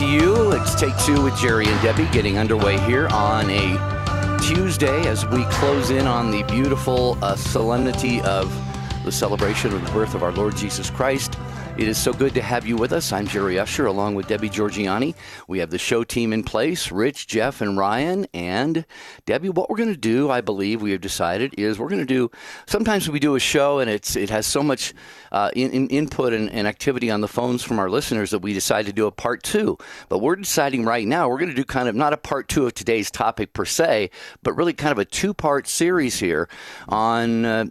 to you. It's Take Two with Jerry and Debbie getting underway here on a Tuesday as we close in on the beautiful solemnity of the celebration of the birth of our Lord Jesus Christ. It is so good to have you with us. I'm Jerry Usher along with Debbie Georgiani. We have the show team in place, Rich, Jeff, and Ryan. And Debbie, what we're going to do, I believe we have decided, is we're going to do, sometimes we do a show and it has so much input and activity on the phones from our listeners that we decide to do a part two. But we're deciding right now, we're going to do kind of not a part two of today's topic per se, but really kind of a two-part series here on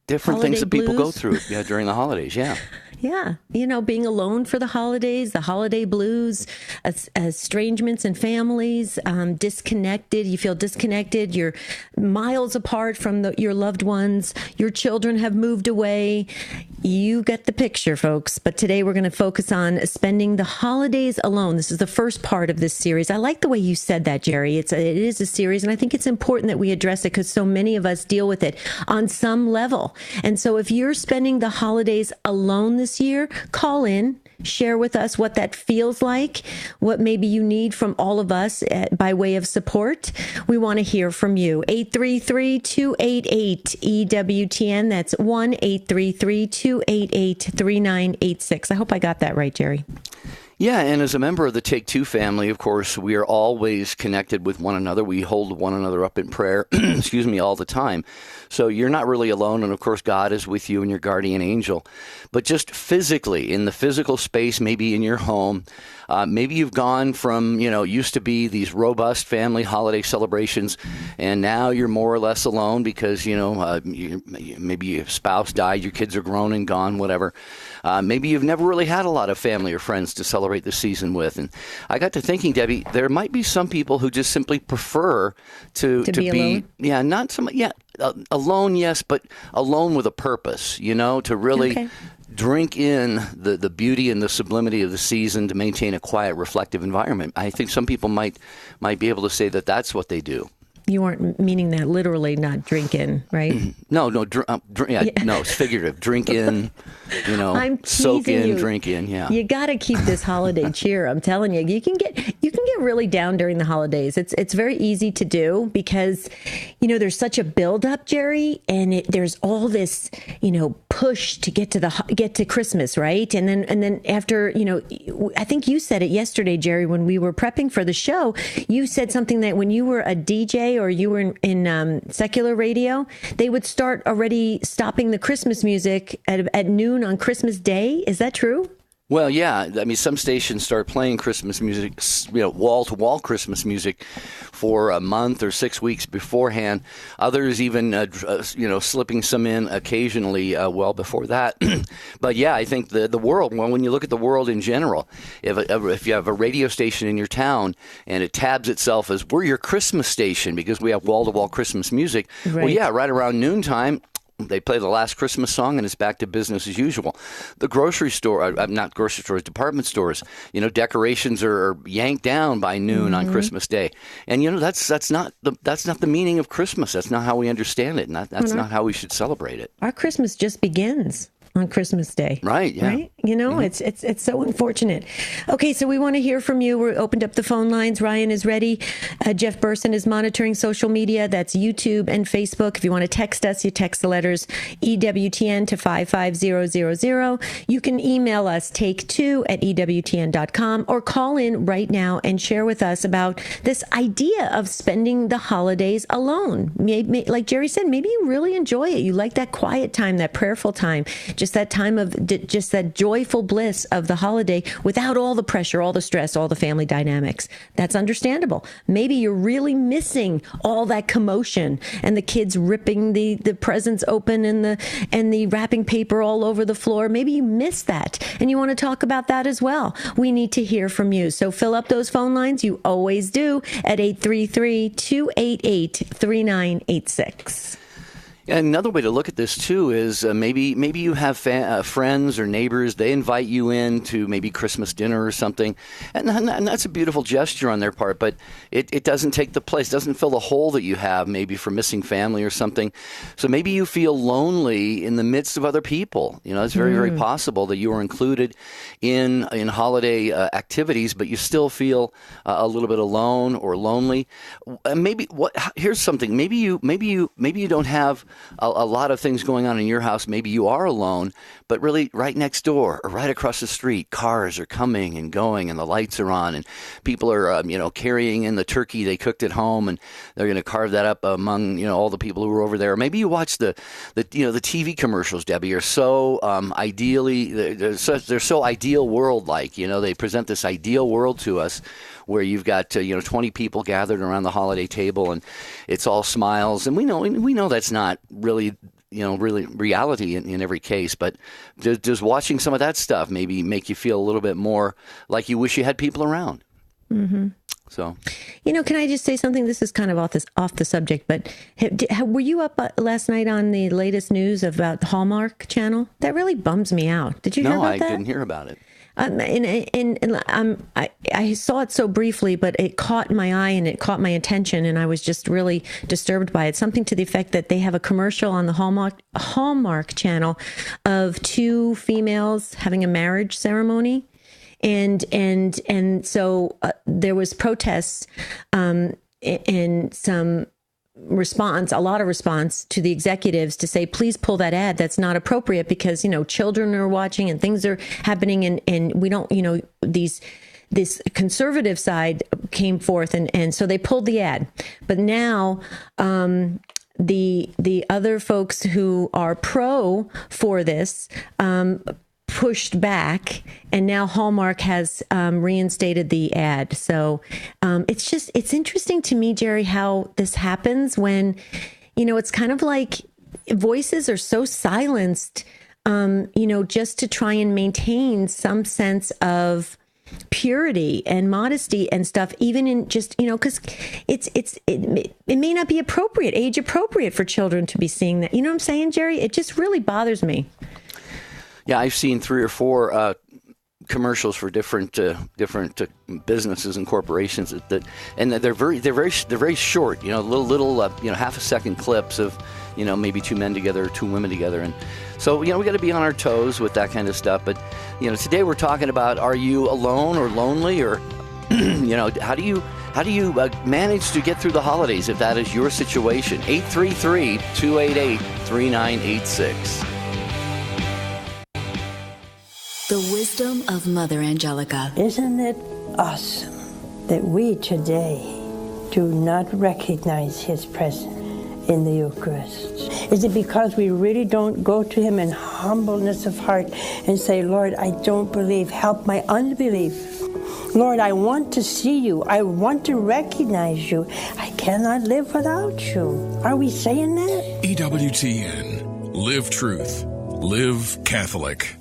different Holiday things that people blues. go through during the holidays. Yeah. Yeah, being alone for the holidays, the holiday blues, estrangements in families, disconnected. You feel disconnected. You're miles apart from your loved ones. Your children have moved away. You get the picture, folks. But today we're going to focus on spending the holidays alone. This is the first part of this series. I like the way you said that, Jerry. It is a series, and I think it's important that we address it because so many of us deal with it on some level. And so if you're spending the holidays alone this year, call in, share with us what that feels like, what maybe you need from all of us by way of support. We want to hear from you. 833-288-EWTN. That's 1-833-288-3986. I hope I got that right, Jerry. Yeah, and as a member of the Take Two family, of course, we are always connected with one another. We hold one another up in prayer, all the time. So you're not really alone, and of course, God is with you and your guardian angel. But just physically, in the physical space, maybe in your home, maybe you've gone from, used to be these robust family holiday celebrations, and now you're more or less alone because, maybe your spouse died, your kids are grown and gone, whatever. Maybe you've never really had a lot of family or friends to celebrate the season with. And I got to thinking, Debbie, there might be some people who just simply prefer to be alone? Alone, yes, but alone with a purpose, to really drink in the beauty and the sublimity of the season to maintain a quiet, reflective environment. I think some people might be able to say that that's what they do. You weren't meaning that literally, not drink in, right? No, it's figurative. Drink in, I'm soak in, you. drink in, yeah. You got to keep this holiday cheer. I'm telling you, you can get really down during the holidays. It's very easy to do because, there's such a buildup, Jerry, and there's all this, push to get to Christmas, right? And then after, I think you said it yesterday, Jerry, when we were prepping for the show. You said something that when you were a DJ or you were in secular radio, they would start already stopping the Christmas music at noon on Christmas Day. Is that true? Well, yeah. I mean, some stations start playing Christmas music, wall-to-wall Christmas music for a month or 6 weeks beforehand. Others even, slipping some in occasionally well before that. But, yeah, I think the world, when you look at the world in general, if you have a radio station in your town and it tabs itself as we're your Christmas station because we have wall-to-wall Christmas music, right. Well, yeah, right around noontime, they play the last Christmas song, and it's back to business as usual. The grocery store, not grocery stores, department stores, decorations are yanked down by noon on Christmas Day. And, that's not the meaning of Christmas. That's not how we understand it, and that's not how we should celebrate it. Our Christmas just begins on Christmas Day. Right, yeah. Right? It's so unfortunate. Okay, so we want to hear from you. We opened up the phone lines. Ryan is ready. Jeff Burson is monitoring social media. That's YouTube and Facebook. If you want to text us, you text the letters EWTN to 55000. You can email us take2@EWTN.com or call in right now and share with us about this idea of spending the holidays alone. Like Jerry said, maybe you really enjoy it. You like that quiet time, that prayerful time. Just that time of just that joyful bliss of the holiday without all the pressure, all the stress, all the family dynamics. That's understandable. Maybe you're really missing all that commotion and the kids ripping the presents open and the wrapping paper all over the floor. Maybe you miss that and you want to talk about that as well. We need to hear from you. So fill up those phone lines. You always do at 833-288-3986. And another way to look at this too is maybe you have friends or neighbors. They invite you in to maybe Christmas dinner or something, and that's a beautiful gesture on their part. But it doesn't take the place, doesn't fill the hole that you have maybe for missing family or something. So maybe you feel lonely in the midst of other people. It's very very possible that you are included in holiday activities, but you still feel a little bit alone or lonely. Here's something. Maybe you don't have a lot of things going on in your house. Maybe you are alone, but really right next door or right across the street, cars are coming and going and the lights are on and people are, carrying in the turkey they cooked at home and they're going to carve that up among, all the people who are over there. Or maybe you watch the TV commercials, Debbie, are so they're so ideal world-like. They present this ideal world to us where you've got 20 people gathered around the holiday table and it's all smiles, and we know that's not really reality in every case, but does watching some of that stuff maybe make you feel a little bit more like you wish you had people around? Mm-hmm. So, can I just say something? This is kind of off the subject, but were you up last night on the latest news about the Hallmark Channel? That really bums me out. Did you hear about that? No, I didn't hear about it. I saw it so briefly, but it caught my eye and it caught my attention, and I was just really disturbed by it. Something to the effect that they have a commercial on the Hallmark Channel of two females having a marriage ceremony, and so there was protests and some response, a lot of response to the executives to say, please pull that ad. That's not appropriate because, children are watching and things are happening and we don't, this conservative side came forth and so they pulled the ad. But now the other folks who are pro for this pushed back, and now Hallmark has reinstated the ad. So it's interesting to me, Jerry, how this happens when, it's kind of like voices are so silenced, just to try and maintain some sense of purity and modesty and stuff, even in just, because it may not be age appropriate for children to be seeing that. You know what I'm saying, Jerry? It just really bothers me. Yeah, I've seen 3 or 4 commercials for different businesses and corporations and they're very short. Little half a second clips of maybe 2 men together or 2 women together, and so we got to be on our toes with that kind of stuff. But today we're talking about, are you alone or lonely, or how do you manage to get through the holidays if that is your situation? 833-288-3986. The wisdom of Mother Angelica. Isn't it awesome that we today do not recognize his presence in the Eucharist? Is it because we really don't go to him in humbleness of heart and say, Lord, I don't believe, help my unbelief. Lord, I want to see you. I want to recognize you. I cannot live without you. Are we saying that? EWTN. Live truth. Live Catholic.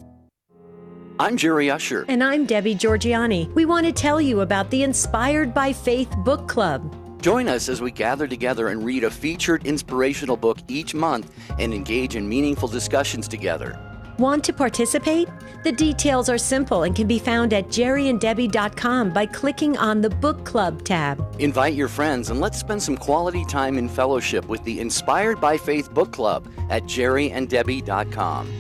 I'm Jerry Usher. And I'm Debbie Georgiani. We want to tell you about the Inspired by Faith Book Club. Join us as we gather together and read a featured inspirational book each month and engage in meaningful discussions together. Want to participate? The details are simple and can be found at jerryanddebbie.com by clicking on the Book Club tab. Invite your friends and let's spend some quality time in fellowship with the Inspired by Faith Book Club at jerryanddebbie.com.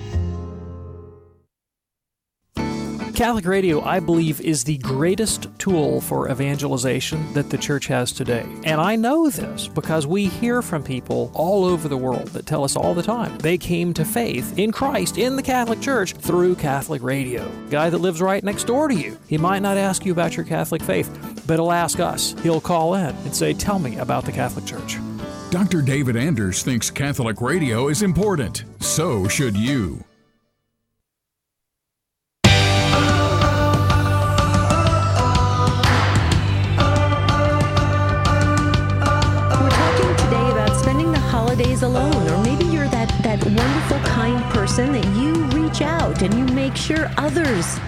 Catholic radio, I believe, is the greatest tool for evangelization that the church has today. And I know this because we hear from people all over the world that tell us all the time they came to faith in Christ, in the Catholic Church, through Catholic radio. Guy that lives right next door to you, he might not ask you about your Catholic faith, but he'll ask us. He'll call in and say, tell me about the Catholic Church. Dr. David Anders thinks Catholic radio is important. So should you. Alone, or maybe you're that wonderful, kind person that you reach out and you make sure others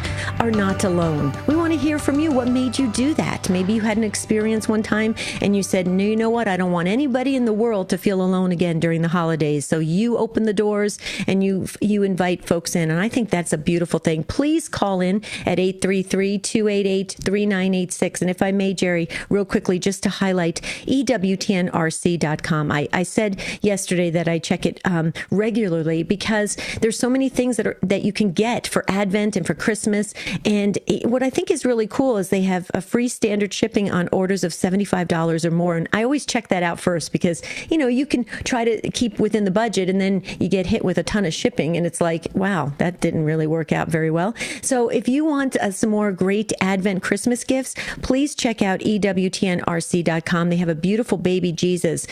are not alone. We want to hear from you. What made you do that? Maybe you had an experience one time and you said, no, you know what? I don't want anybody in the world to feel alone again during the holidays. So you open the doors and you invite folks in. And I think that's a beautiful thing. Please call in at 833-288-3986. And if I may, Jerry, real quickly, just to highlight EWTNRC.com. I said yesterday that I check it regularly because there's so many things that you can get for Advent and for Christmas. And what I think is really cool is they have a free standard shipping on orders of $75 or more. And I always check that out first because, you can try to keep within the budget and then you get hit with a ton of shipping. And it's like, wow, that didn't really work out very well. So if you want some more great Advent Christmas gifts, please check out EWTNRC.com. They have a beautiful baby Jesus.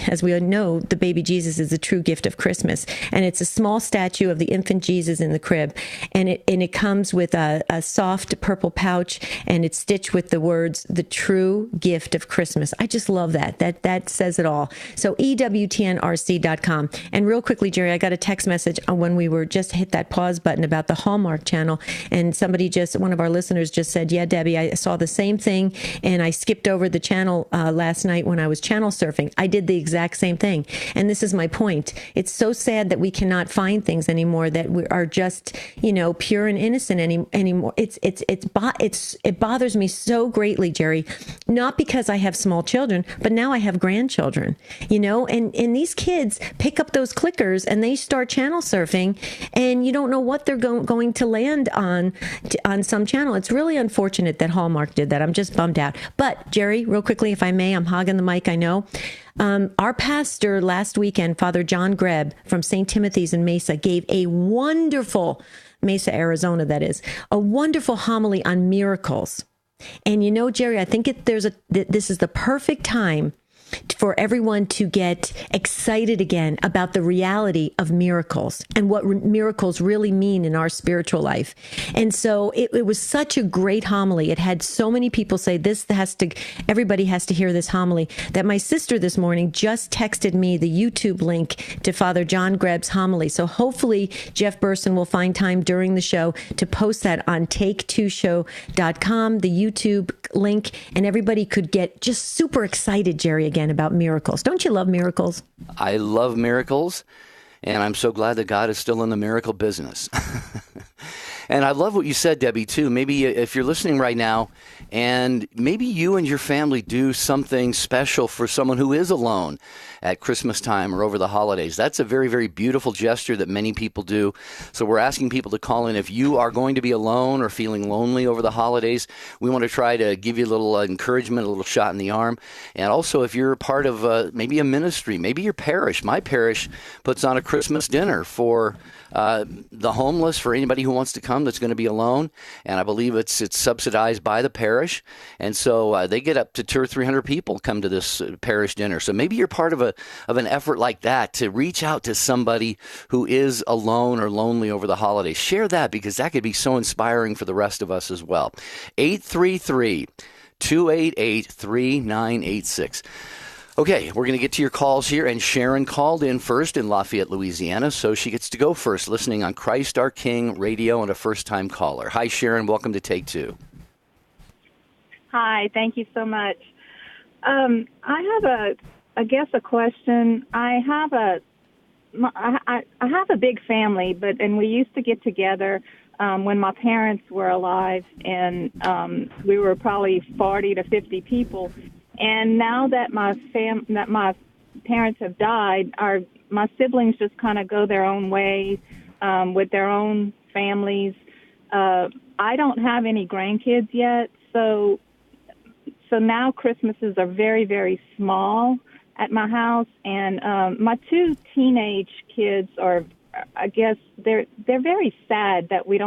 As we know, the baby Jesus is a true gift of Christmas. And it's a small statue of the infant Jesus in the crib. And it comes with a soft purple pouch and it's stitched with the words, the true gift of Christmas. I just love that. That says it all. So EWTNRC.com. And real quickly, Jerry, I got a text message when we were just hit that pause button about the Hallmark Channel. And one of our listeners just said, yeah, Debbie, I saw the same thing. And I skipped over the channel last night when I was channel surfing. I did the exact same thing. And this is my point. It's so sad that we cannot find things anymore that we are just, pure and innocent anymore. It bothers me so greatly, Jerry, not because I have small children, but now I have grandchildren, and these kids pick up those clickers and they start channel surfing and you don't know what they're going to land on some channel. It's really unfortunate that Hallmark did that. I'm just bummed out. But Jerry, real quickly, if I may, I'm hogging the mic, I know. Our pastor last weekend, Father John Greb from St. Timothy's in Mesa, gave a wonderful, Mesa, Arizona, that is, a wonderful homily on miracles. And Jerry, I think this is the perfect time for everyone to get excited again about the reality of miracles and what miracles really mean in our spiritual life. And so it was such a great homily. It had so many people say everybody has to hear this homily, that my sister this morning just texted me the YouTube link to Father John Greb's homily. So hopefully Jeff Burson will find time during the show to post that on take2show.com, the YouTube link, and everybody could get just super excited, Jerry, again about miracles. Don't you love miracles? I love miracles, and I'm so glad that God is still in the miracle business. And I love what you said, Debbie, too. Maybe if you're listening right now, and maybe you and your family do something special for someone who is alone at Christmas time or over the holidays. That's a very, very beautiful gesture that many people do. So we're asking people to call in. If you are going to be alone or feeling lonely over the holidays, we want to try to give you a little encouragement, a little shot in the arm. And also, if you're part of maybe a ministry, maybe your parish. My parish puts on a Christmas dinner for the homeless, for anybody who wants to come that's going to be alone. And I believe it's subsidized by the parish. And so they get up to 200 or 300 people come to this parish dinner. So maybe you're part of an effort like that to reach out to somebody who is alone or lonely over the holidays. Share that, because that could be so inspiring for the rest of us as well. 833-288-3986. Okay, we're going to get to your calls here, and Sharon called in first in Lafayette, Louisiana, so she gets to go first, listening on Christ Our King radio, and a first-time caller. Hi, Sharon. Welcome to Take Two. Hi, thank you so much. I have a question. I have a big family, and we used to get together when my parents were alive, and we were probably 40 to 50 people. And now that my parents have died, my siblings just kind of go their own way with their own families. I don't have any grandkids yet, so now Christmases are very, very small at my house, and my two teenage kids are they're very sad that we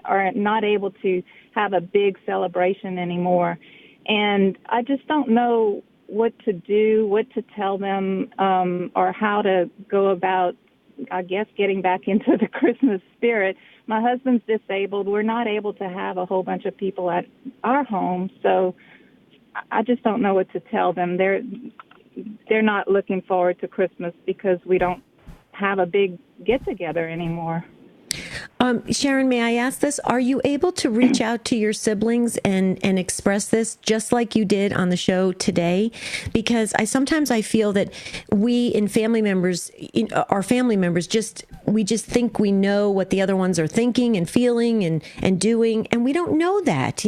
are not able to have a big celebration anymore. And I just don't know what to do, what to tell them, or how to go about, getting back into the Christmas spirit. My husband's disabled. We're not able to have a whole bunch of people at our home, so I just don't know what to tell them. They're not looking forward to Christmas because we don't have a big get-together anymore. Sharon, may I ask this? Are you able to reach out to your siblings and express this just like you did on the show today? Because sometimes I feel that we in family members, our family members, we just think we know what the other ones are thinking and feeling and doing, and we don't know that.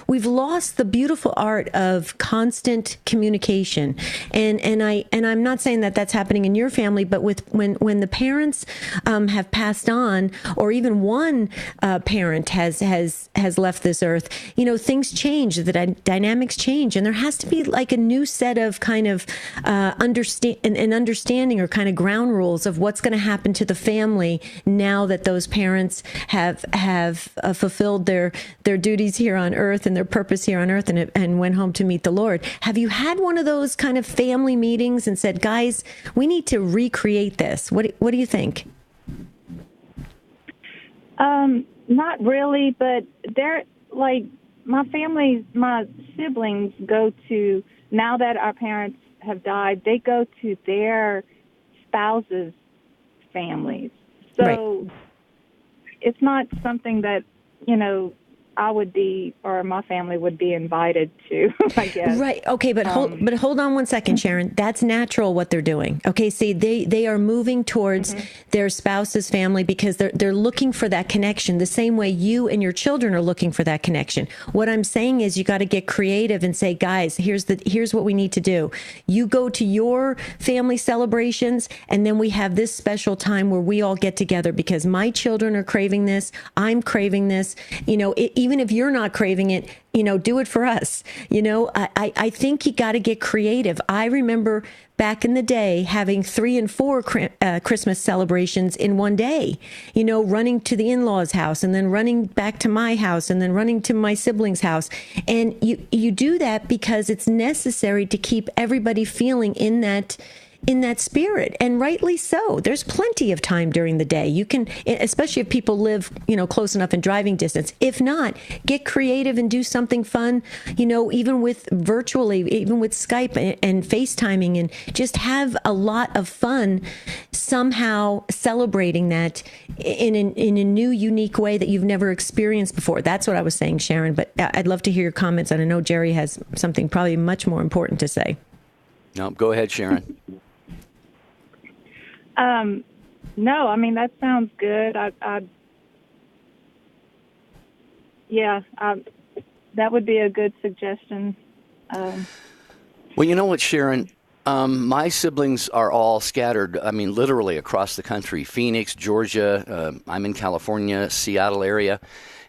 We've lost the beautiful art of constant communication, and I'm not saying that that's happening in your family, but when the parents have passed on, or even one parent has left this earth, things change, the dynamics change, and there has to be like a new set of kind of understanding or kind of ground rules of what's going to happen to the family now that those parents have fulfilled their duties here on earth and their purpose here on earth and went home to meet the Lord. Have you had one of those kind of family meetings and said, guys, we need to recreate this? What do you think? Not really, but they're like my siblings go to, now that our parents have died, they go to their spouses' families. So right. It's not something that, I would be, or my family would be invited to, I guess. Right. Okay. But hold on one second, Sharon. That's natural what they're doing. Okay. See, they are moving towards their spouse's family because they're looking for that connection the same way you and your children are looking for that connection. What I'm saying is you got to get creative and say, guys, here's what we need to do. You go to your family celebrations, and then we have this special time where we all get together because my children are craving this. I'm craving this. Even if you're not craving it, do it for us. I think you got to get creative. I remember back in the day having 3 and 4 Christmas celebrations in one day, running to the in-laws' house and then running back to my house and then running to my siblings' house. And you do that because it's necessary to keep everybody feeling in that spirit, and rightly so. There's plenty of time during the day. You can, especially if people live, close enough in driving distance. If not, get creative and do something fun, even with virtually, even with Skype and FaceTiming, and just have a lot of fun somehow celebrating that in a new, unique way that you've never experienced before. That's what I was saying, Sharon, but I'd love to hear your comments, and I know Jerry has something probably much more important to say. No, go ahead, Sharon. No, I mean, that sounds good. That would be a good suggestion. Well, you know what, Sharon? My siblings are all scattered, literally across the country. Phoenix, Georgia, I'm in California, Seattle area.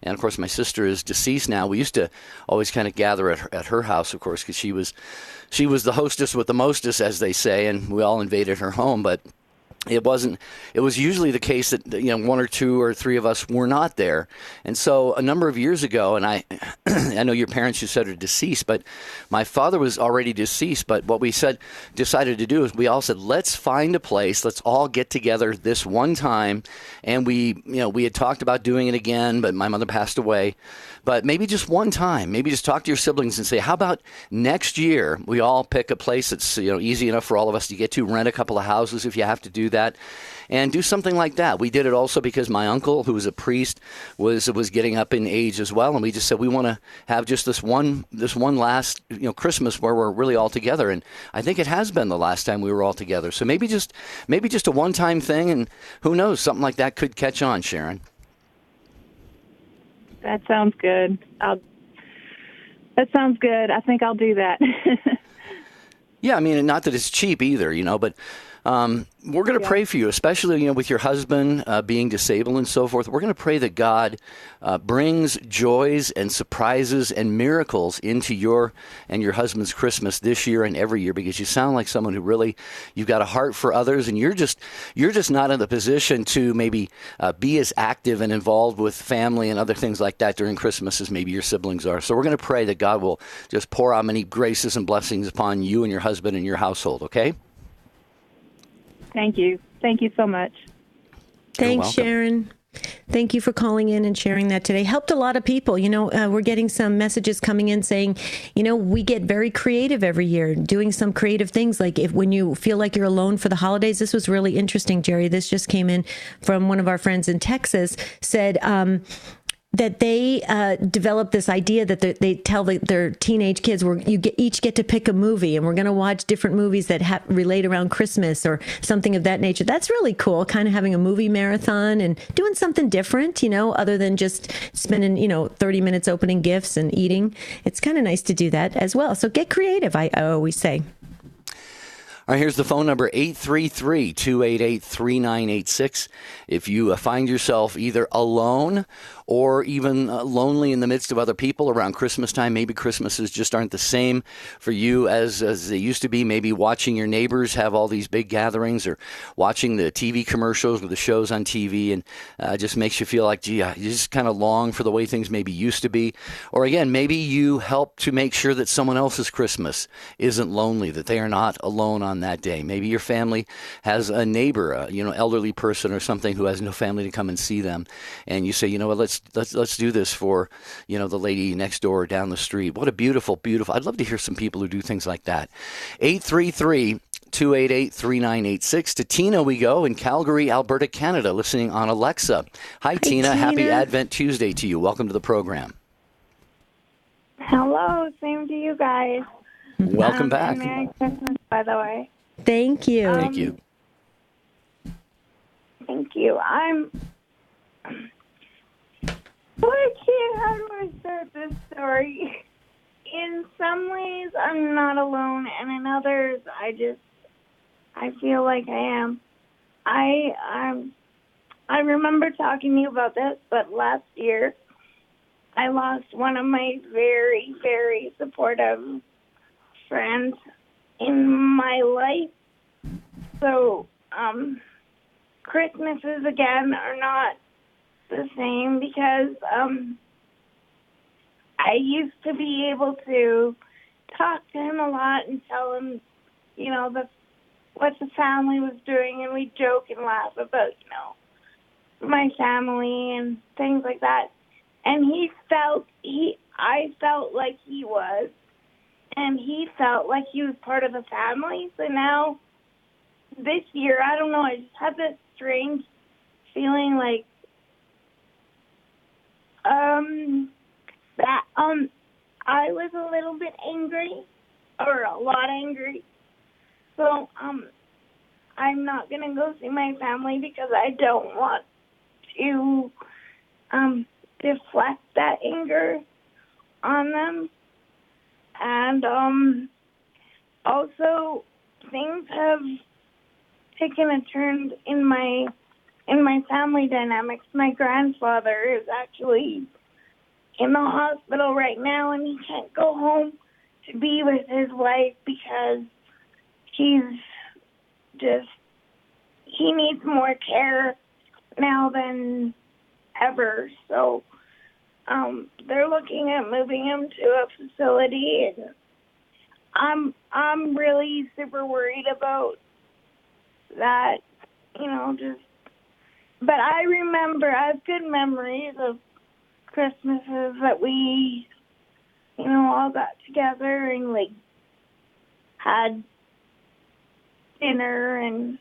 And, of course, my sister is deceased now. We used to always kind of gather at her house, of course, because she was the hostess with the mostest, as they say, and we all invaded her home. But it was usually the case that, 1 or 2 or 3 of us were not there. And so a number of years ago, and I know your parents, you said, are deceased, but my father was already deceased. But what we decided to do is we all said, let's find a place. Let's all get together this one time. And we had talked about doing it again, but my mother passed away. But maybe just one time, maybe just talk to your siblings and say, how about next year we all pick a place that's, easy enough for all of us to get to, rent a couple of houses if you have to do that, and do something like that. We did it also because my uncle, who was a priest, was getting up in age as well, and we just said we want to have just this one last Christmas where we're really all together. And I think it has been the last time we were all together. So maybe just a one-time thing, and who knows, something like that could catch on, Sharon. That sounds good. That sounds good. I think I'll do that. Yeah, not that it's cheap either, but we're going to pray for you, especially, with your husband being disabled and so forth. We're going to pray that God brings joys and surprises and miracles into your and your husband's Christmas this year and every year, because you sound like someone who really, you've got a heart for others, and you're just not in the position to maybe be as active and involved with family and other things like that during Christmas as maybe your siblings are. So we're going to pray that God will just pour out many graces and blessings upon you and your husband and your household, okay? Thank you. Thank you so much. Thanks, Sharon. Thank you for calling in and sharing that today. Helped a lot of people. We're getting some messages coming in saying, we get very creative every year, doing some creative things. Like when you feel like you're alone for the holidays, this was really interesting, Jerry. This just came in from one of our friends in Texas, said, that they developed this idea that they tell their teenage kids, each get to pick a movie, and we're going to watch different movies that relate around Christmas or something of that nature. That's really cool, kind of having a movie marathon and doing something different, other than just spending, 30 minutes opening gifts and eating. It's kind of nice to do that as well. So get creative, I always say. All right, here's the phone number, 833-288-3986. If you find yourself either alone or even lonely in the midst of other people around Christmas time, maybe Christmases just aren't the same for you as they used to be. Maybe watching your neighbors have all these big gatherings, or watching the TV commercials or the shows on TV, and just makes you feel like, gee, you just kind of long for the way things maybe used to be. Or again, maybe you help to make sure that someone else's Christmas isn't lonely, that they are not alone on that day. Maybe your family has a neighbor, elderly person or something who has no family to come and see them, and you say, what, let's do this for, the lady next door or down the street. What a beautiful, beautiful. I'd love to hear some people who do things like that. 833-288-3986. To Tina we go in Calgary, Alberta, Canada, listening on Alexa. Hi, Tina. Happy Advent Tuesday to you. Welcome to the program. Hello. Same to you guys. Welcome back. And Merry Christmas, by the way. Thank you. Thank you. Thank you. How do I start this story? In some ways, I'm not alone, and in others, I feel like I am. I remember talking to you about this, but last year, I lost one of my very, very supportive friends in my life. So, Christmases again are not the same because I used to be able to talk to him a lot and tell him, what the family was doing, and we joke and laugh about, my family and things like that. And I felt like he was, and he felt like he was part of the family. So now, this year, I don't know, I just had this strange feeling like that I was a little bit angry, or a lot angry. So I'm not going to go see my family because I don't want to deflect that anger on them. And also, things have taken a turn in my family dynamics. My grandfather is actually in the hospital right now, and he can't go home to be with his wife because he needs more care now than ever. So they're looking at moving him to a facility, and I'm really super worried about that, but I have good memories of Christmases that we, all got together and had dinner, and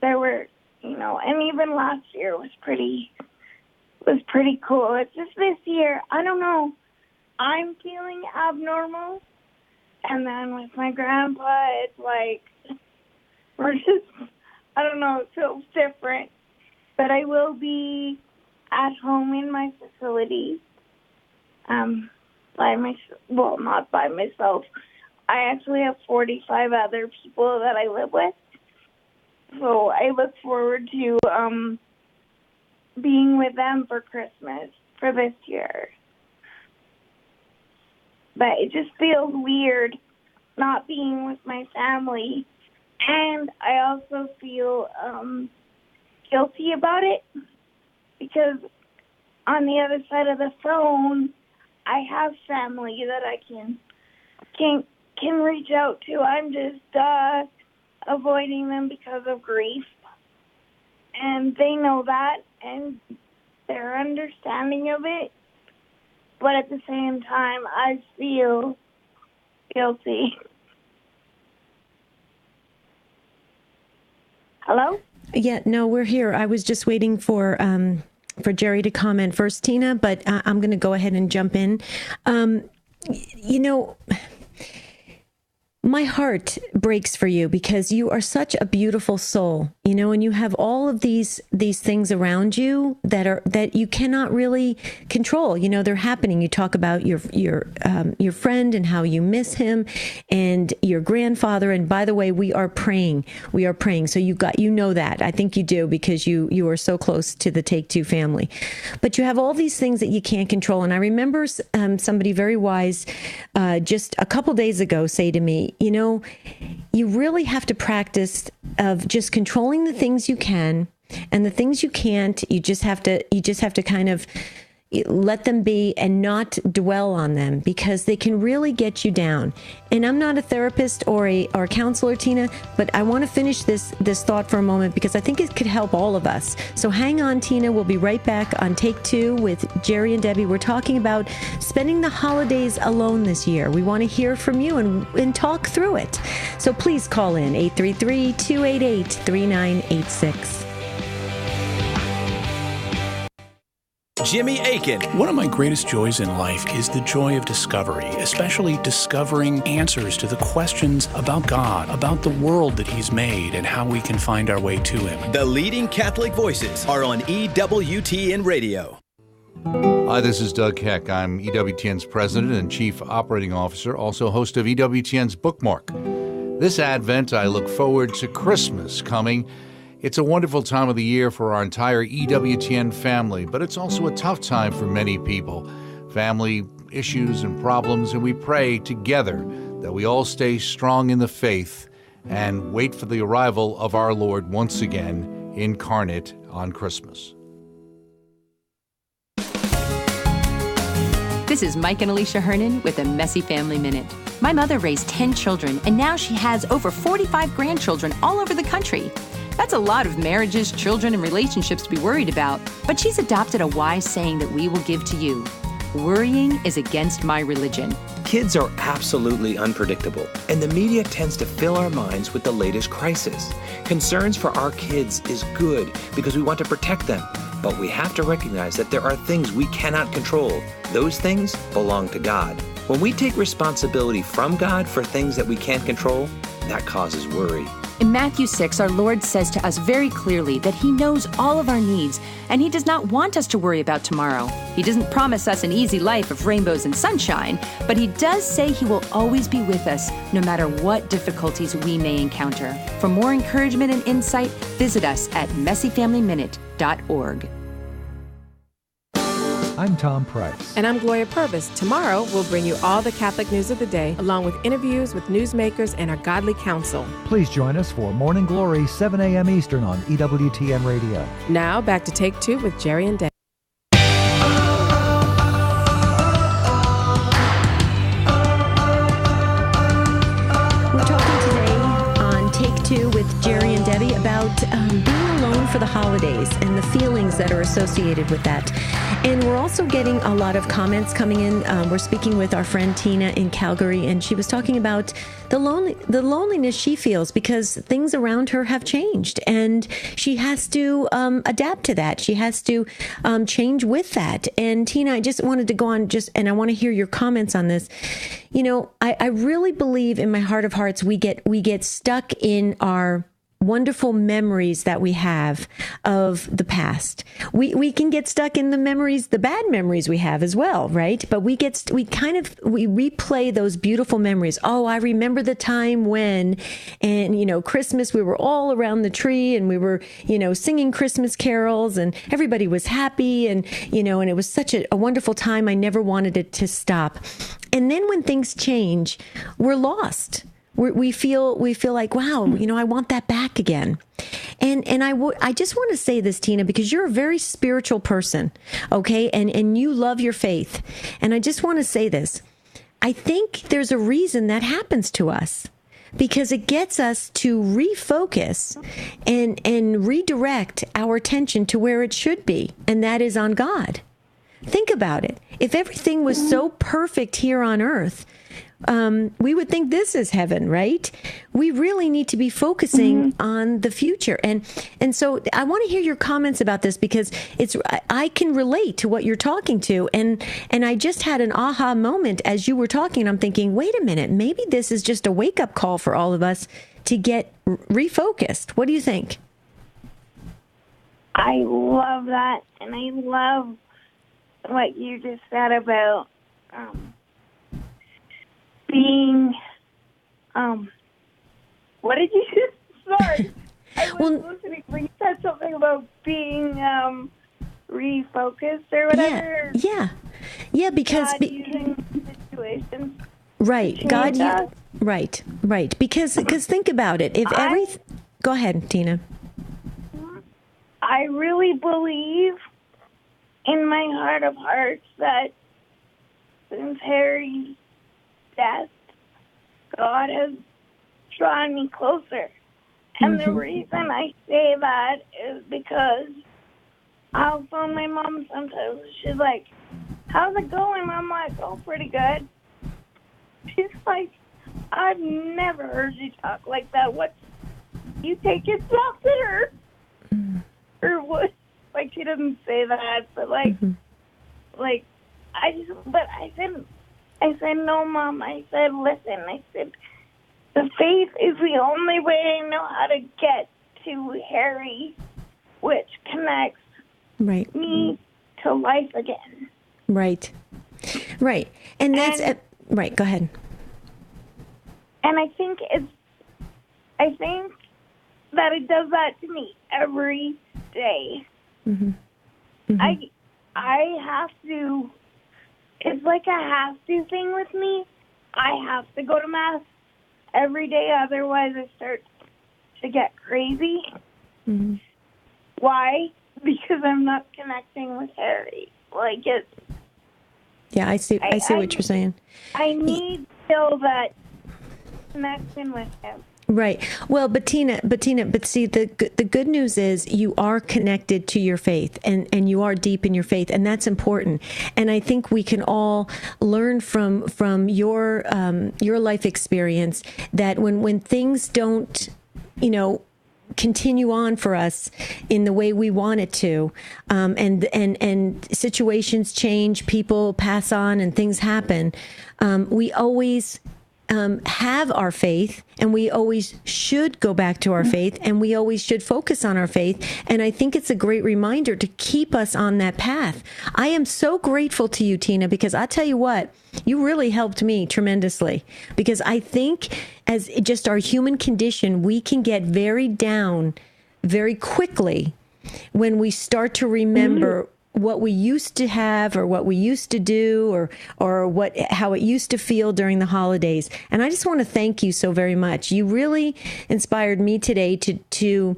there were, and even last year was pretty cool. It's just this year, I don't know, I'm feeling abnormal, and then with my grandpa, it's like, we're just, I don't know, it feels different. But I will be at home in my facility, not by myself. I actually have 45 other people that I live with. So I look forward to being with them for Christmas for this year. But it just feels weird not being with my family. And I also feel guilty about it because on the other side of the phone, I have family that I can reach out to. I'm just avoiding them because of grief. and they know that, and they're understanding of it. But at the same time, I feel guilty. Hello? Yeah, no, we're here. I was just waiting for Jerry to comment first, Tina, but I'm going to go ahead and jump in. You know, my heart breaks for you because you are such a beautiful soul, you know, and you have all of these things around you that you cannot really control. You know, they're happening. You talk about your friend and how you miss him, and your grandfather. And by the way, we are praying. We are praying. So you know that. I think you do, because you are so close to the Take Two family. But you have all these things that you can't control. And I remember somebody very wise just a couple days ago say to me, you know, you really have to practice of just controlling the things you can, and the things you can't, you just have to kind of let them be and not dwell on them, because they can really get you down. And I'm not a therapist or a counselor, Tina, but I want to finish this thought for a moment, because I think it could help all of us. So hang on, Tina. We'll be right back on Take Two with Jerry and Debbie. We're talking about spending the holidays alone this year. We want to hear from you and talk through it. So please call in 833-288-3986. Jimmy Aiken. One of my greatest joys in life is the joy of discovery, especially discovering answers to the questions about God, about the world that He's made, and how we can find our way to Him. The leading Catholic voices are on EWTN Radio. Hi, this is Doug Heck. I'm EWTN's President and Chief Operating Officer, also host of EWTN's Bookmark. This Advent, I look forward to Christmas coming. It's a wonderful time of the year for our entire EWTN family, but it's also a tough time for many people. Family issues and problems, and we pray together that we all stay strong in the faith and wait for the arrival of our Lord once again, incarnate on Christmas. This is Mike and Alicia Hernan with a Messy Family Minute. My mother raised 10 children, and now she has over 45 grandchildren all over the country. That's a lot of marriages, children, and relationships to be worried about, but she's adopted a wise saying that we will give to you. Worrying is against my religion. Kids are absolutely unpredictable, and the media tends to fill our minds with the latest crisis. Concerns for our kids is good because we want to protect them, but we have to recognize that there are things we cannot control. Those things belong to God. When we take responsibility from God for things that we can't control, that causes worry. In Matthew 6, our Lord says to us very clearly that He knows all of our needs, and He does not want us to worry about tomorrow. He doesn't promise us an easy life of rainbows and sunshine, but He does say He will always be with us, no matter what difficulties we may encounter. For more encouragement and insight, visit us at messyfamilyminute.org. I'm Tom Price. And I'm Gloria Purvis. Tomorrow, we'll bring you all the Catholic news of the day, along with interviews with newsmakers and our godly counsel. Please join us for Morning Glory, 7 a.m. Eastern on EWTN Radio. Now, back to Take Two with Jerry and Dave. We're talking today on Take Two with Jerry and Debbie about being alone for the holidays and the feelings that are associated with that. And we're also getting a lot of comments coming in. We're speaking with our friend Tina in Calgary, and she was talking about the loneliness she feels because things around her have changed, and she has to adapt to that. She has to change with that. And Tina, I just wanted to go on and I want to hear your comments on this. You know, I really believe in my heart of hearts we get stuck in our wonderful memories that we have of the past. We can get stuck in the memories, the bad memories we have as well, right? But we replay those beautiful memories. Oh, I remember the time when, and you know, Christmas, we were all around the tree and we were, you know, singing Christmas carols and everybody was happy and, you know, and it was such a wonderful time. I never wanted it to stop. And then when things change, we're lost. We feel like, wow, you know, I want that back again. And I just want to say this, Tina, because you're a very spiritual person, okay? And you love your faith. And I just want to say this. I think there's a reason that happens to us. because it gets us to refocus and redirect our attention to where it should be, and that is on God. Think about it. If everything was so perfect here on earth, we would think this is heaven, right? We really need to be focusing on the future. And so I want to hear your comments about this, because I can relate to what you're talking to. And I just had an aha moment as you were talking, and I'm thinking, wait a minute, maybe this is just a wake-up call for all of us to get refocused. What do you think? I love that, and I love what you just said about being, what did you just, sorry, I was listening, but you said something about being refocused or whatever. Yeah, because God using situations. Right, God, right, because think about it. If go ahead, Tina. I really believe in my heart of hearts that since Harry's death, God has drawn me closer. And the reason I say that is because I'll phone my mom sometimes. She's like, how's it going? I'm like, oh, pretty good. She's like, I've never heard you talk like that. What? You take yourself there? Or what? Like, she doesn't say that, but I said, no, Mom. I said, listen, I said, the faith is the only way I know how to get to Harry, which connects me to life again. Right. And that's, right, go ahead. And I think that it does that to me every day. I have to, it's like a have to thing with me. I have to go to Mass every day, otherwise I start to get crazy. Why? Because I'm not connecting with Harry. Like, it's... Yeah, I see what you're saying. I need still that connection with him. Right. Well, but see, the good news is you are connected to your faith, and you are deep in your faith, and that's important. And I think we can all learn from your life experience that when things don't, continue on for us in the way we want it to, and situations change, people pass on, and things happen, we always have our faith, and we always should go back to our faith, and we always should focus on our faith. And I think it's a great reminder to keep us on that path. I am so grateful to you, Tina, because I tell you what, you really helped me tremendously, because I think as just our human condition, we can get very down very quickly when we start to remember what we used to have, or what we used to do, or how it used to feel during the holidays. And I just want to thank you so very much. You really inspired me today to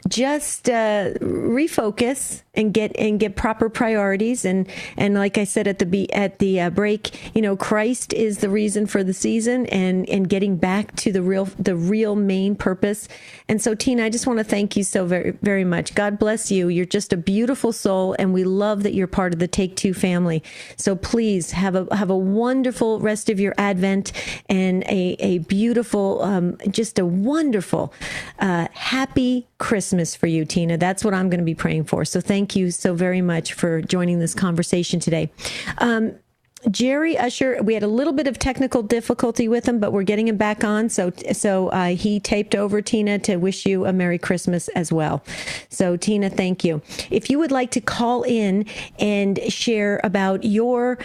just refocus and get proper priorities, and like I said at the break, Christ is the reason for the season, and getting back to the real main purpose. And so, Tina, I just want to thank you so very, very much. God bless you. You're just a beautiful soul, and we love that you're part of the Take Two family. So please have a wonderful rest of your Advent, and a beautiful, just a wonderful, happy Christmas for you, Tina. That's what I'm going to be praying for. So thank you so very much for joining this conversation today. Jerry Usher, we had a little bit of technical difficulty with him, but we're getting him back on. So he taped over, Tina, to wish you a Merry Christmas as well. So Tina, thank you. If you would like to call in and share about your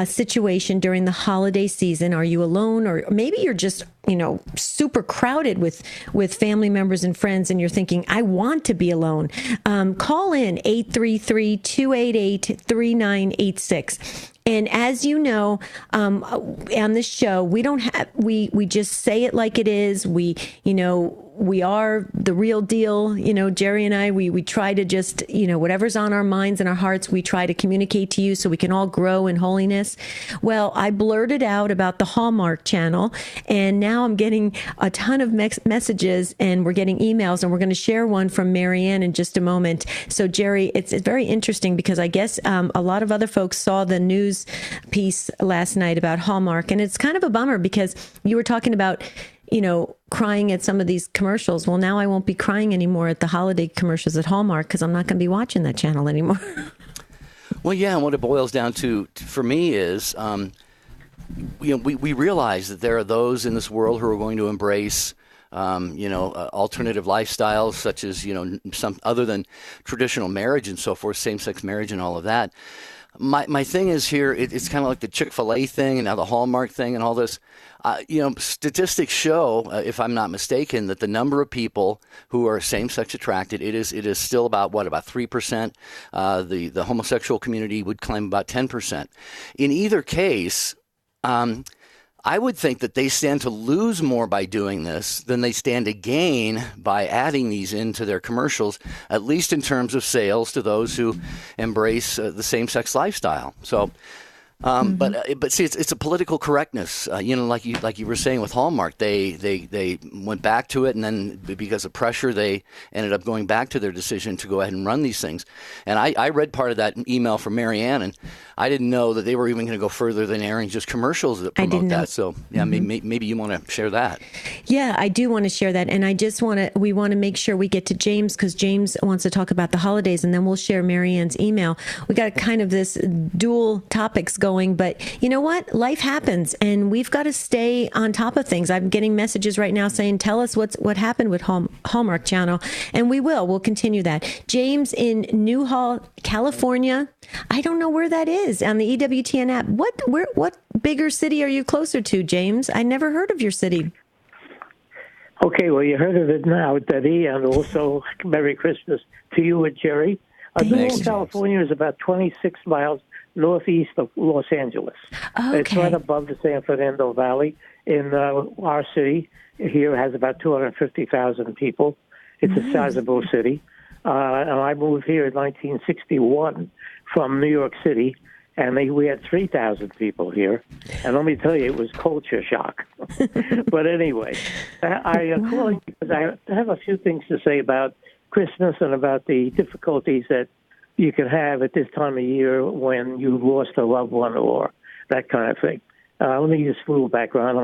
situation during the holiday season, are you alone, or maybe you're just super crowded with family members and friends, and you're thinking, I want to be alone. Call in 833-288-3986. And as you know, on this show, we don't have, we just say it like it is. We we are the real deal. Jerry and I, we try to just, whatever's on our minds and our hearts, we try to communicate to you so we can all grow in holiness. Well, I blurted out about the Hallmark Channel, and now I'm getting a ton of messages, and we're getting emails, and we're going to share one from Marianne in just a moment. So, Jerry, it's very interesting because I guess a lot of other folks saw the news piece last night about Hallmark, and it's kind of a bummer because you were talking about crying at some of these commercials. Well, now I won't be crying anymore at the holiday commercials at Hallmark because I'm not going to be watching that channel anymore. Well, yeah, and what it boils down to for me is, we realize that there are those in this world who are going to embrace, alternative lifestyles such as, some other than traditional marriage and so forth, same-sex marriage and all of that. My thing is here, it's kind of like the Chick-fil-A thing and now the Hallmark thing and all this. Statistics show, if I'm not mistaken, that the number of people who are same-sex attracted, it is still about 3%. The homosexual community would claim about 10%. In either case, I would think that they stand to lose more by doing this than they stand to gain by adding these into their commercials, at least in terms of sales to those who embrace the same-sex lifestyle. So, but see, it's a political correctness. Like you were saying with Hallmark, they went back to it, and then because of pressure, they ended up going back to their decision to go ahead and run these things. And I read part of that email from Marianne, and I didn't know that they were even going to go further than airing just commercials that promote that. So, yeah, maybe you want to share that. Yeah, I do want to share that, and we want to make sure we get to James because James wants to talk about the holidays, and then we'll share Marianne's email. We got kind of this dual topics going. But you know what? Life happens, and we've got to stay on top of things. I'm getting messages right now saying, tell us what happened with Hallmark Channel, and we'll continue that. James in Newhall, California. I don't know where that is on the EWTN app. What bigger city are you closer to, James? I never heard of your city. Okay, well, you heard of it now, Debbie, and also Merry Christmas to you and Jerry. Newhall, California is about 26 miles northeast of Los Angeles. Okay. It's right above the San Fernando Valley. In our city here has about 250,000 people. It's a sizable city. And I moved here in 1961 from New York City, and we had 3,000 people here. And let me tell you, it was culture shock. But anyway, I am calling because I have a few things to say about Christmas and about the difficulties that you can have at this time of year when you've lost a loved one or that kind of thing. Let me give a little background.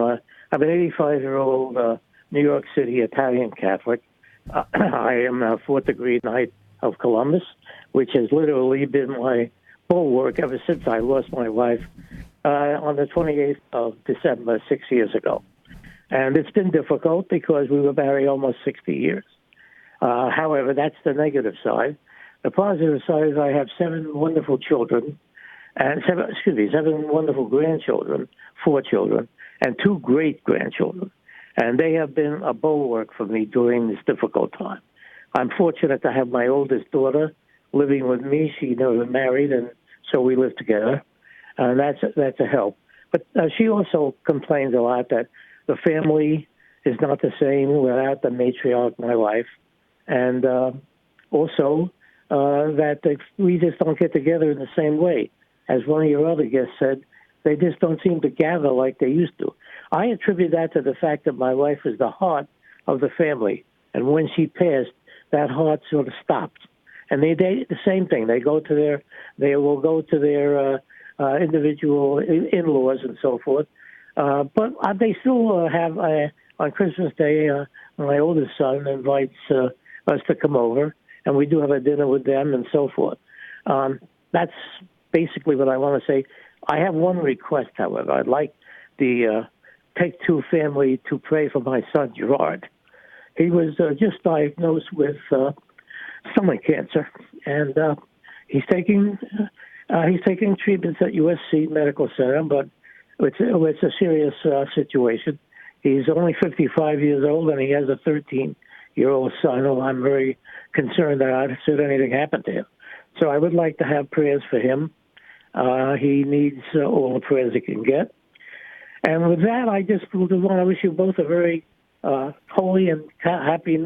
I'm an 85-year-old New York City Italian Catholic. I am a fourth-degree Knight of Columbus, which has literally been my bulwark ever since I lost my wife on the 28th of December 6 years ago. And it's been difficult because we were married almost 60 years. However, that's the negative side. The positive side is I have 7 wonderful children, and 7 wonderful grandchildren, 4 children, and 2 great-grandchildren. And they have been a bulwark for me during this difficult time. I'm fortunate to have my oldest daughter living with me. She never married, and so we live together. And that's a help. But she also complains a lot that the family is not the same without the matriarch, my wife. And also that we just don't get together in the same way. As one of your other guests said, they just don't seem to gather like they used to. I attribute that to the fact that my wife is the heart of the family. And when she passed, that heart sort of stopped. And they the same thing. They will go to their individual in-laws and so forth. But they still have, on Christmas Day, my oldest son invites us to come over, and we do have a dinner with them and so forth. That's basically what I want to say. I have one request, however. I'd like the Take-Two family to pray for my son, Gerard. He was just diagnosed with stomach cancer, and he's taking treatments at USC Medical Center, but it's a serious situation. He's only 55 years old, and he has a 13-year-old son who I'm very concerned that should anything happen to him. So I would like to have prayers for him. He needs all the prayers he can get. And with that, I just want to wish you both a very holy and happy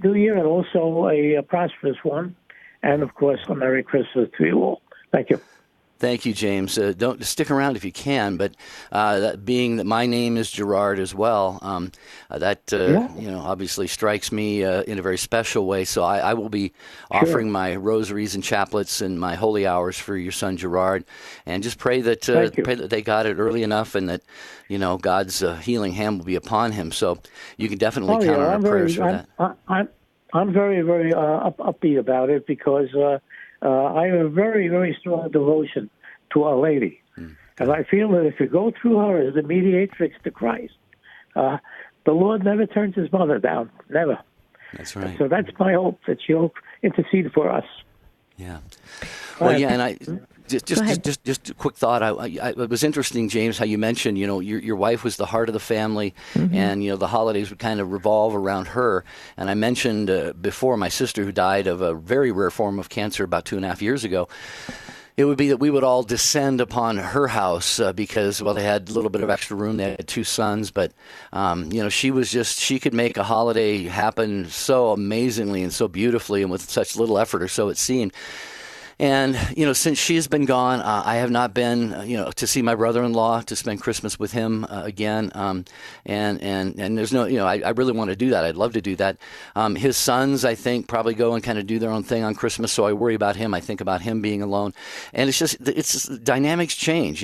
New Year, and also a prosperous one. And, of course, a Merry Christmas to you all. Thank you. Thank you, James. Don't stick around if you can, but that being that my name is Gerard as well, obviously strikes me in a very special way. So I will be offering my rosaries and chaplets and my holy hours for your son Gerard, and just pray that they got it early enough, and that God's healing hand will be upon him. So you can definitely count on our prayers for that. I'm very, very upbeat about it, because I have a very, very strong devotion to Our Lady. And I feel that if you go through her as the mediatrix to Christ, the Lord never turns his mother down. Never. That's right. So that's my hope, that she'll intercede for us. Yeah. Well, yeah, and I just a quick thought. It was interesting, James, how you mentioned, your wife was the heart of the family, and the holidays would kind of revolve around her. And I mentioned before my sister, who died of a very rare form of cancer about 2.5 years ago. It would be that we would all descend upon her house because, they had a little bit of extra room. They had 2 sons, but, she could make a holiday happen so amazingly and so beautifully and with such little effort, or so it seemed. And, since she has been gone, I have not been, to see my brother-in-law, to spend Christmas with him again. And there's no, I really want to do that. I'd love to do that. His sons, I think, probably go and kind of do their own thing on Christmas. So I worry about him. I think about him being alone. And it's dynamics change,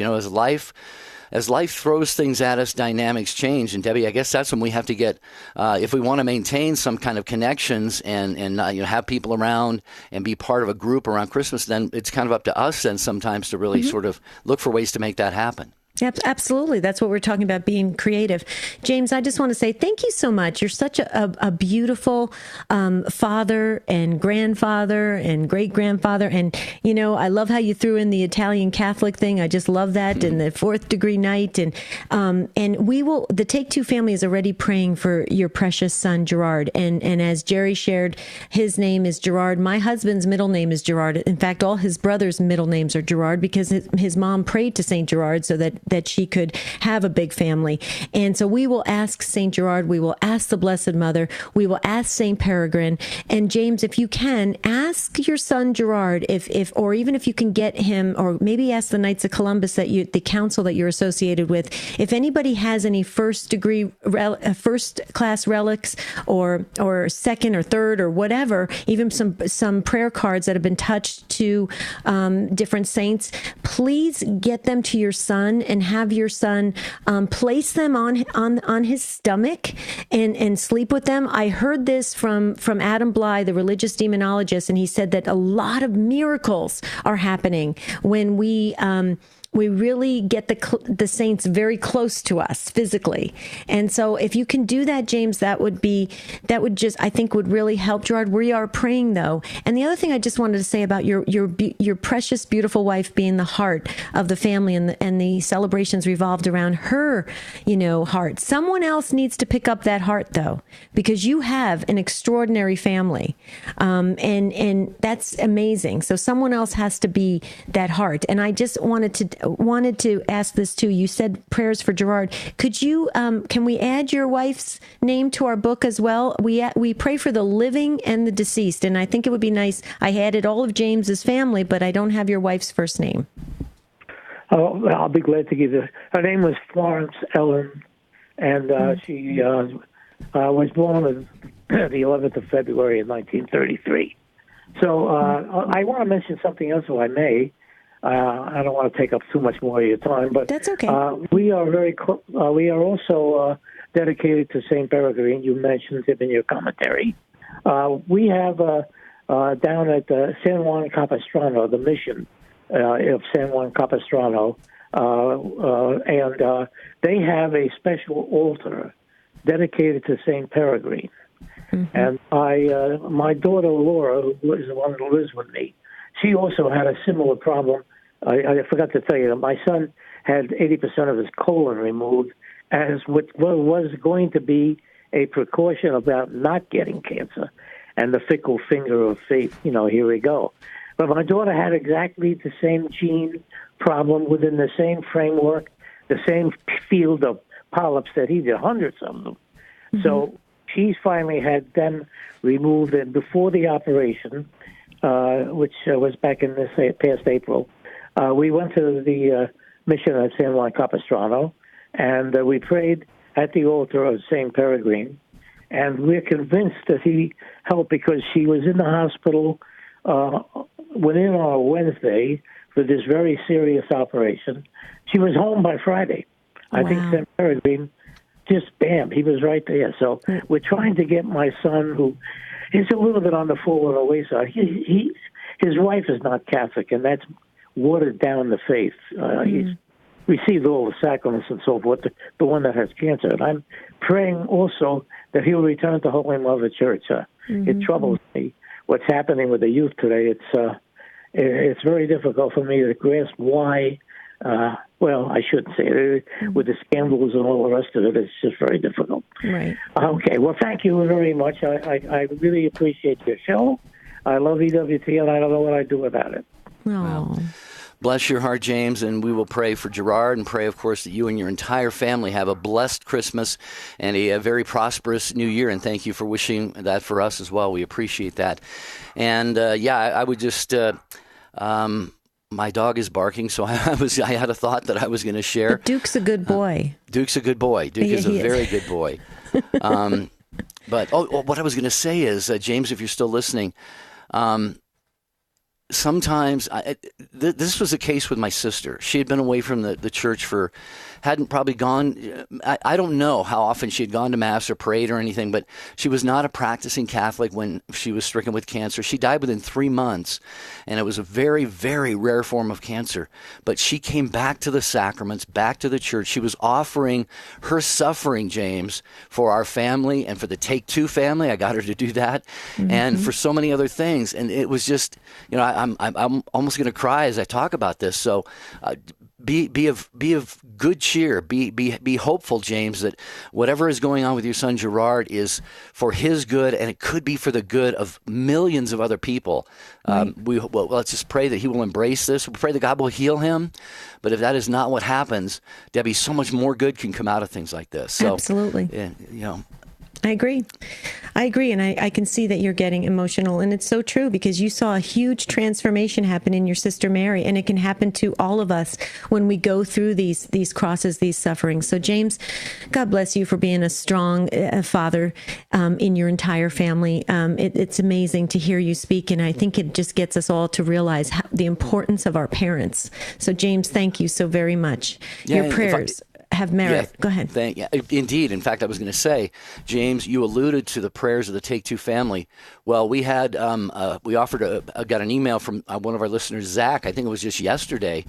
as life throws things at us, dynamics change. And Debbie, I guess that's when we have to get, if we want to maintain some kind of connections and have people around and be part of a group around Christmas, then it's kind of up to us then sometimes to really sort of look for ways to make that happen. Yep, absolutely. That's what we're talking about, being creative. James, I just want to say thank you so much. You're such a beautiful father and grandfather and great-grandfather. And, I love how you threw in the Italian Catholic thing. I just love that. And the 4th degree night. And the Take Two family is already praying for your precious son, Gerard. And as Jerry shared, his name is Gerard. My husband's middle name is Gerard. In fact, all his brothers' middle names are Gerard, because his mom prayed to St. Gerard so that she could have a big family. And so we will ask St. Gerard, we will ask the Blessed Mother, we will ask St. Peregrine. And James, if you can, ask your son Gerard, or even if you can get him, or maybe ask the Knights of Columbus, the council that you're associated with, if anybody has any first class relics, or second or third or whatever, even some prayer cards that have been touched to different saints, please get them to your son and have your son place them on his stomach and sleep with them. I heard this from Adam Bly, the religious demonologist, and he said that a lot of miracles are happening when we really get the saints very close to us physically. And so if you can do that, James, that would just, I think, would really help Gerard. We are praying, though. And the other thing I just wanted to say about your precious, beautiful wife being the heart of the family, and the celebrations revolved around her, heart. Someone else needs to pick up that heart, though, because you have an extraordinary family. And that's amazing. So someone else has to be that heart. And I just wanted to ask this too. You said prayers for Gerard. Could you, can we add your wife's name to our book as well? We pray for the living and the deceased, and I think it would be nice. I added all of James's family, but I don't have your wife's first name. Oh, I'll be glad to give you. Her name was Florence Ellen, and she was born on the 11th of February in 1933. So I want to mention something else, if I may. I don't want to take up too much more of your time, but that's okay. We are we are also dedicated to Saint Peregrine. You mentioned him in your commentary. We have down at San Juan Capistrano, the mission of San Juan Capistrano, and they have a special altar dedicated to Saint Peregrine. Mm-hmm. And my daughter Laura, who is the one who lives with me, she also had a similar problem. I forgot to tell you that my son had 80% of his colon removed, as what was going to be a precaution about not getting cancer, and the fickle finger of fate, here we go. But my daughter had exactly the same gene problem within the same framework, the same field of polyps that he did, hundreds of them. So she finally had them removed, and before the operation, which was back in this past April, we went to the mission at San Juan Capistrano, and we prayed at the altar of St. Peregrine, and we're convinced that he helped because she was in the hospital within our Wednesday for this very serious operation. She was home by Friday. I think St. Peregrine, just bam, he was right there. So we're trying to get my son, who is a little bit on the forward away side. His wife is not Catholic, and that's watered down the faith. He's received all the sacraments and so forth, the one that has cancer. And I'm praying also that he'll return to Holy Mother Church. It troubles me what's happening with the youth today. It's very difficult for me to grasp why. Well, I shouldn't say it. With the scandals and all the rest of it, it's just very difficult. Right. Okay. Well, thank you very much. I really appreciate your show. I love EWTN. I don't know what I'd do without it. Oh. Bless your heart, James, and we will pray for Gerard and pray, of course, that you and your entire family have a blessed Christmas and a very prosperous New Year. And thank you for wishing that for us as well. We appreciate that. And I would just, my dog is barking, so I had a thought that I was going to share. But Duke's a good boy. Duke's a good boy. Duke is a very good boy. But what I was going to say is, James, if you're still listening, sometimes this was the case with my sister. She had been away from the church hadn't probably gone, I don't know how often she had gone to Mass or prayed or anything, but she was not a practicing Catholic when she was stricken with cancer. She died within 3 months, and it was a very, very rare form of cancer. But she came back to the sacraments, back to the church. She was offering her suffering, James, for our family and for the Take Two family. I got her to do that, and for so many other things. And it was just, I'm almost going to cry as I talk about this. So be of good cheer. Be hopeful, James, that whatever is going on with your son Gerard is for his good, and it could be for the good of millions of other people. Let's just pray that he will embrace this. We pray that God will heal him. But if that is not what happens, Debbie, so much more good can come out of things like this. So, absolutely. I agree. And I can see that you're getting emotional. And it's so true, because you saw a huge transformation happen in your sister Mary. And it can happen to all of us when we go through these crosses, these sufferings. So, James, God bless you for being a strong father in your entire family. It's amazing to hear you speak. And I think it just gets us all to realize the importance of our parents. So, James, thank you so very much. Your prayers have merit. Go ahead. Indeed. In fact, I was going to say, James, you alluded to the prayers of the Take Two family. Well, we had got an email from one of our listeners, Zach. I think it was just yesterday,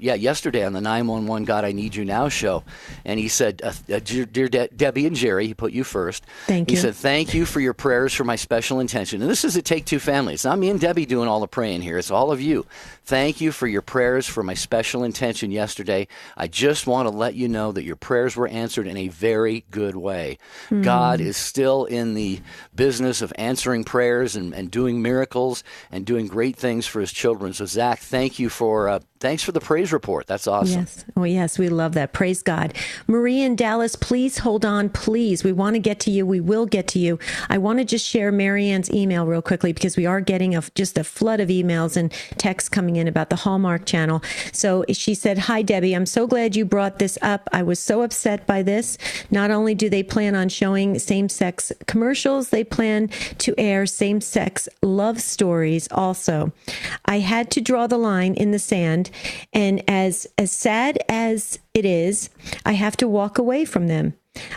yesterday on the 911 God I Need You Now show, and he said, "Dear Debbie and Jerry," he put you first. Thank you. He said, "Thank you for your prayers for my special intention." And this is a Take Two family. It's not me and Debbie doing all the praying here. It's all of you. Thank you for your prayers for my special intention yesterday. I just want to let you know that your prayers were answered in a very good way. God is still in the business of answering prayers and doing miracles and doing great things for his children. So, Zach, thank you thanks for the praise report. That's awesome. Yes. Oh, yes. We love that. Praise God. Marie in Dallas, please hold on. Please. We want to get to you. We will get to you. I want to just share Marianne's email real quickly, because we are getting just a flood of emails and texts coming in about the Hallmark Channel. So she said, "Hi, Debbie. I'm so glad you brought this up. I was so upset by this. Not only do they plan on showing same-sex commercials, they plan to air same-sex love stories also. I had to draw the line in the sand, and as sad as it is, I have to walk away from them.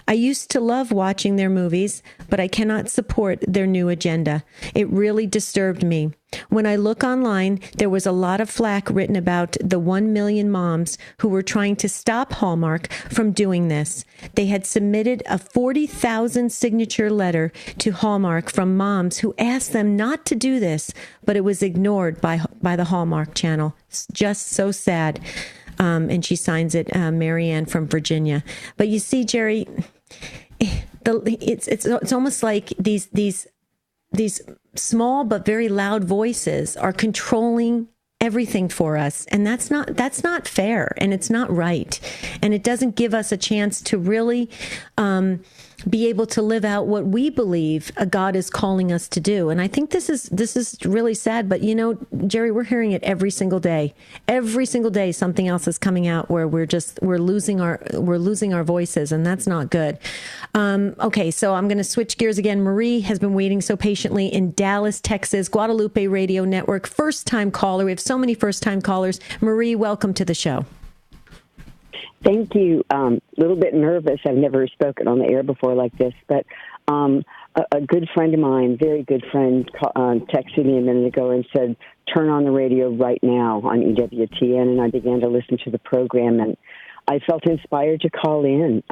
I used to love watching their movies, but I cannot support their new agenda. It really disturbed me. When I look online, there was a lot of flack written about the 1 million moms who were trying to stop Hallmark from doing this. They had submitted a 40,000 signature letter to Hallmark from moms who asked them not to do this, but it was ignored by the Hallmark Channel. It's just so sad." And she signs it, Marianne from Virginia. But you see, Jerry, it's almost like these small but very loud voices are controlling everything for us, and that's not fair, and it's not right, and it doesn't give us a chance to really be able to live out what we believe God is calling us to do. And I think this is really sad, but Jerry, we're hearing it every single day. Every single day something else is coming out where we're losing our voices, and that's not good. Okay, so I'm going to switch gears again. Marie has been waiting so patiently in Dallas, Texas, Guadalupe Radio Network, first-time caller. We have so many first-time callers. Marie, welcome to the show. Thank you. A little bit nervous. I've never spoken on the air before like this, but a good friend of mine, very good friend, texted me a minute ago and said, turn on the radio right now on EWTN, and I began to listen to the program, and I felt inspired to call in.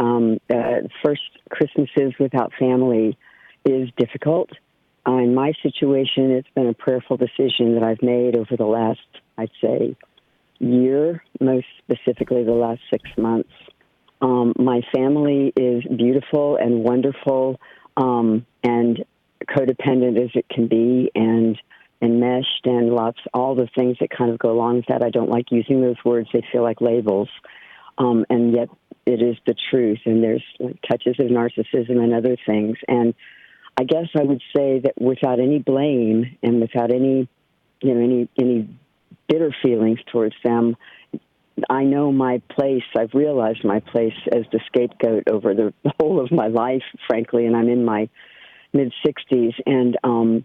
First Christmases without family is difficult. In my situation, it's been a prayerful decision that I've made over the last, I'd say, year, most specifically the last 6 months. My family is beautiful and wonderful, and codependent as it can be, and enmeshed, and all the things that kind of go along with that. I don't like using those words. They feel like labels. And yet it is the truth, and there's touches of narcissism and other things. And I guess I would say that without any blame and without any bitter feelings towards them, I know my place. I've realized my place as the scapegoat over the whole of my life, frankly, and I'm in my mid-60s. And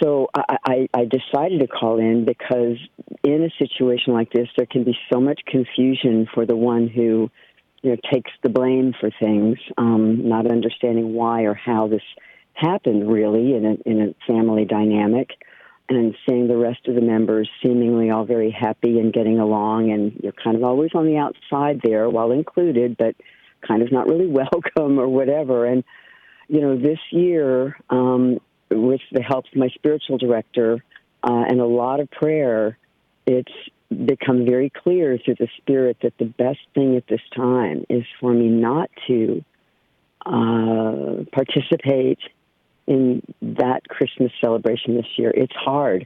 so I decided to call in because in a situation like this, there can be so much confusion for the one who takes the blame for things, not understanding why or how this happened really in a family dynamic, and seeing the rest of the members seemingly all very happy and getting along, and you're kind of always on the outside there, well included, but kind of not really welcome or whatever. And, this year, with the help of my spiritual director and a lot of prayer, it's become very clear through the Spirit that the best thing at this time is for me not to participate in that Christmas celebration this year. It's hard.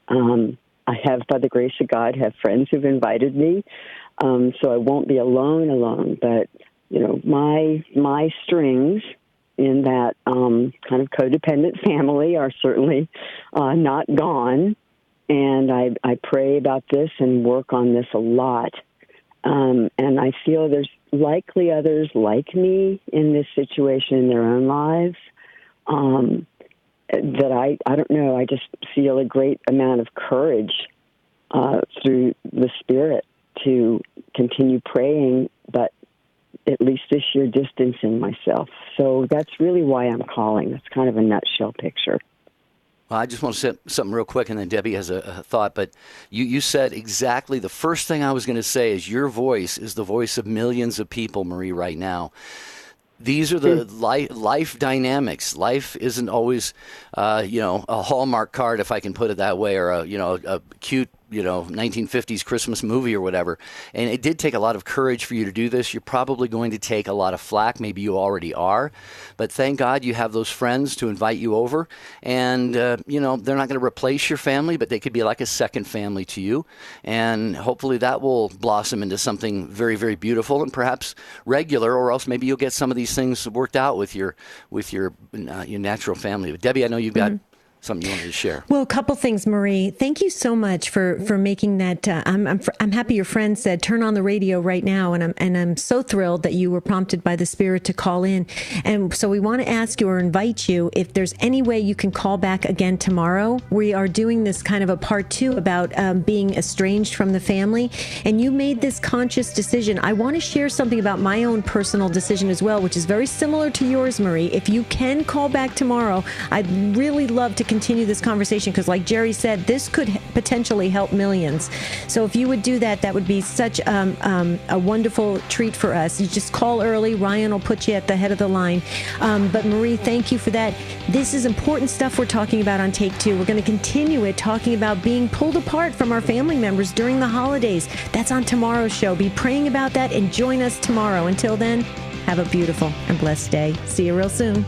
I have, by the grace of God, have friends who've invited me, so I won't be alone. But my strings in that kind of codependent family are certainly not gone, and I pray about this and work on this a lot. And I feel there's likely others like me in this situation in their own lives. That I don't know, I just feel a great amount of courage through the Spirit to continue praying, but at least this year distancing myself. So that's really why I'm calling. That's kind of a nutshell picture. Well, I just want to say something real quick, and then Debbie has a thought. But you said exactly the first thing I was going to say is your voice is the voice of millions of people, Marie, right now. These are the life dynamics. Life isn't always, a Hallmark card, if I can put it that way, or a cute, 1950s Christmas movie or whatever. And it did take a lot of courage for you to do this. You're probably going to take a lot of flack. Maybe you already are. But thank God you have those friends to invite you over. And, they're not going to replace your family, but they could be like a second family to you. And hopefully that will blossom into something very, very beautiful and perhaps regular, or else maybe you'll get some of these things worked out with your natural family. But Debbie, I know you've got something you wanted to share. Well, a couple things, Marie. Thank you so much for making that. I'm happy your friend said turn on the radio right now, and I'm so thrilled that you were prompted by the Spirit to call in. And so we want to ask you or invite you if there's any way you can call back again tomorrow. We are doing this kind of a part 2 about being estranged from the family, and you made this conscious decision. I want to share something about my own personal decision as well, which is very similar to yours, Marie. If you can call back tomorrow, I'd really love to continue this conversation, because like Jerry said, this could potentially help millions. So if you would do that, that would be such a wonderful treat for us. You just call early. Ryan will put you at the head of the line. But Marie, thank you for that. This is important stuff we're talking about on Take 2. We're going to continue it, talking about being pulled apart from our family members during the holidays. That's on tomorrow's show. Be praying about that and join us tomorrow. Until then, have a beautiful and blessed day. See you real soon.